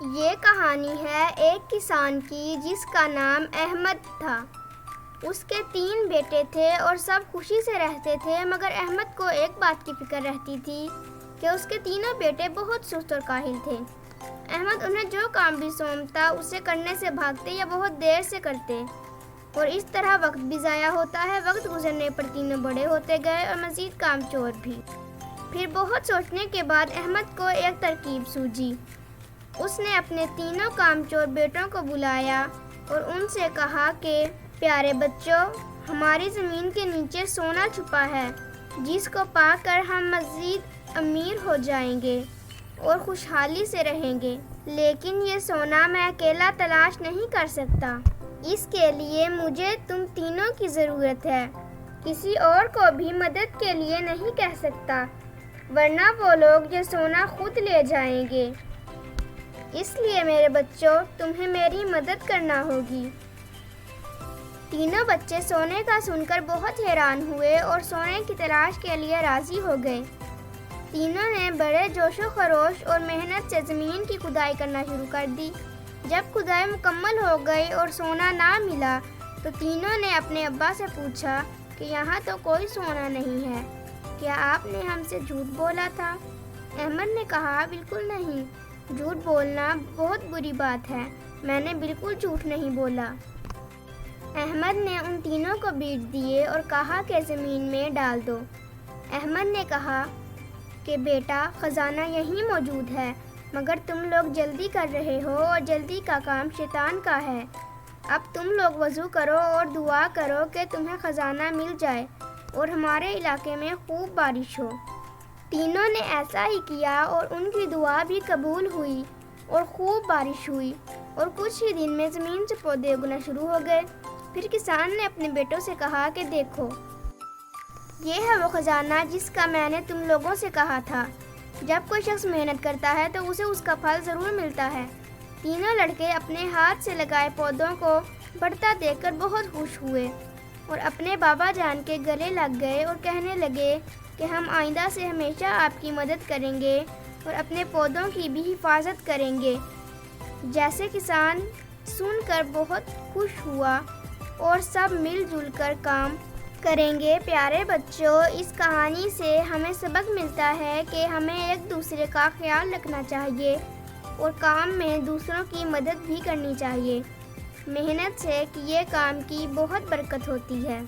یہ کہانی ہے ایک کسان کی جس کا نام احمد تھا۔ اس کے 3 بیٹے تھے اور سب خوشی سے رہتے تھے، مگر احمد کو ایک بات کی فکر رہتی تھی کہ اس کے تینوں بیٹے بہت سست اور کاہل تھے۔ احمد انہیں جو کام بھی سونپتا اسے کرنے سے بھاگتے یا بہت دیر سے کرتے، اور اس طرح وقت بھی ضائع ہوتا ہے۔ وقت گزرنے پر تینوں بڑے ہوتے گئے اور مزید کام چور بھی۔ پھر بہت سوچنے کے بعد احمد کو ایک ترکیب سوجھی۔ اس نے اپنے تینوں کام چور بیٹوں کو بلایا اور ان سے کہا کہ پیارے بچوں، ہماری زمین کے نیچے سونا چھپا ہے جس کو پا کر ہم مزید امیر ہو جائیں گے اور خوشحالی سے رہیں گے، لیکن یہ سونا میں اکیلا تلاش نہیں کر سکتا۔ اس کے لیے مجھے تم تینوں کی ضرورت ہے۔ کسی اور کو بھی مدد کے لیے نہیں کہہ سکتا، ورنہ وہ لوگ یہ سونا خود لے جائیں گے۔ اس لیے میرے بچوں، تمہیں میری مدد کرنا ہوگی۔ تینوں بچے سونے کا سن کر بہت حیران ہوئے اور سونے کی تلاش کے لیے راضی ہو گئے۔ تینوں نے بڑے جوش و خروش اور محنت سے زمین کی کھدائی کرنا شروع کر دی۔ جب کھدائی مکمل ہو گئی اور سونا نہ ملا تو تینوں نے اپنے ابا سے پوچھا کہ یہاں تو کوئی سونا نہیں ہے، کیا آپ نے ہم سے جھوٹ بولا تھا؟ احمد نے کہا، بالکل نہیں، جھوٹ بولنا بہت بری بات ہے، میں نے بالکل جھوٹ نہیں بولا۔ احمد نے ان تینوں کو بیج دیے اور کہا کہ زمین میں ڈال دو۔ احمد نے کہا کہ بیٹا، خزانہ یہیں موجود ہے، مگر تم لوگ جلدی کر رہے ہو اور جلدی کا کام شیطان کا ہے۔ اب تم لوگ وضو کرو اور دعا کرو کہ تمہیں خزانہ مل جائے اور ہمارے علاقے میں خوب بارش ہو۔ تینوں نے ایسا ہی کیا اور ان کی دعا بھی قبول ہوئی اور خوب بارش ہوئی، اور کچھ ہی دن میں زمین سے پودے اگنا شروع ہو گئے۔ پھر کسان نے اپنے بیٹوں سے کہا کہ دیکھو، یہ ہے وہ خزانہ جس کا میں نے تم لوگوں سے کہا تھا۔ جب کوئی شخص محنت کرتا ہے تو اسے اس کا پھل ضرور ملتا ہے۔ تینوں لڑکے اپنے ہاتھ سے لگائے پودوں کو بڑھتا دیکھ کر بہت خوش ہوئے اور اپنے بابا جان کے گلے لگ گئے اور کہنے لگے کہ ہم آئندہ سے ہمیشہ آپ کی مدد کریں گے اور اپنے پودوں کی بھی حفاظت کریں گے۔ جیسے کسان سن کر بہت خوش ہوا اور سب مل جل کر کام کریں گے۔ پیارے بچوں، اس کہانی سے ہمیں سبق ملتا ہے کہ ہمیں ایک دوسرے کا خیال رکھنا چاہیے اور کام میں دوسروں کی مدد بھی کرنی چاہیے۔ محنت سے کیے کام کی بہت برکت ہوتی ہے۔